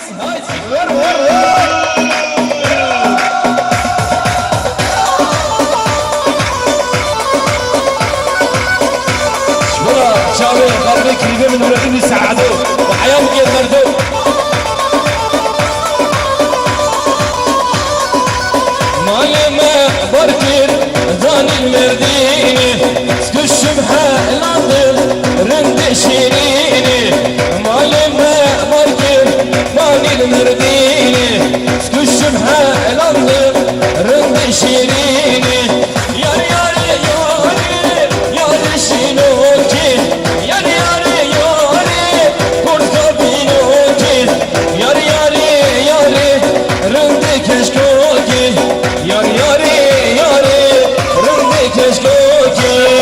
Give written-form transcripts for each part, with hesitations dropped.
شاوي قلبي كريمه من ولادي سعدوا وحياهم يقدروا مالما بركر ظن المرديني سكشبها العظيم رند شيريني مالما بركر ظن المرديني سكشبها العظيم رند شيريني ياري ياري ياري ياري شينوكي ياري ياري ياري كورتا بينوكي ياري ياري ياري رند كشكوكي ياري ياري ياري رند كشكوكي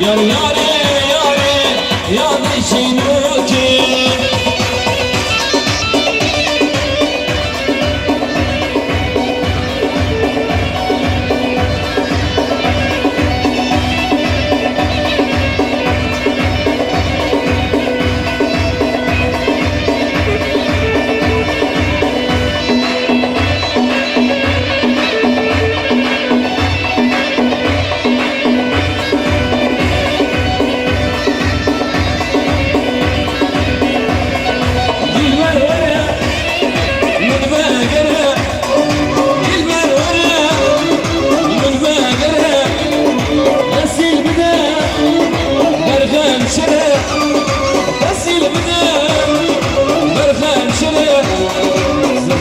Yar yare yare yar şinuki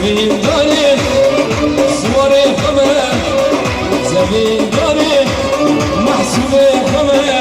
زمین داری سوار خمه زمین داری محصول خمه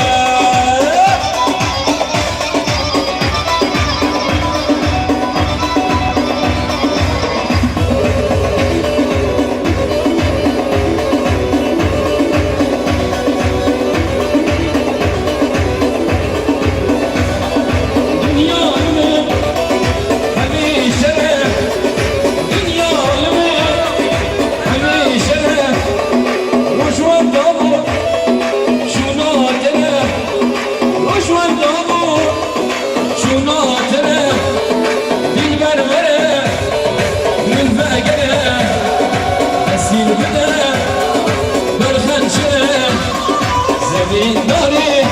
زمین داری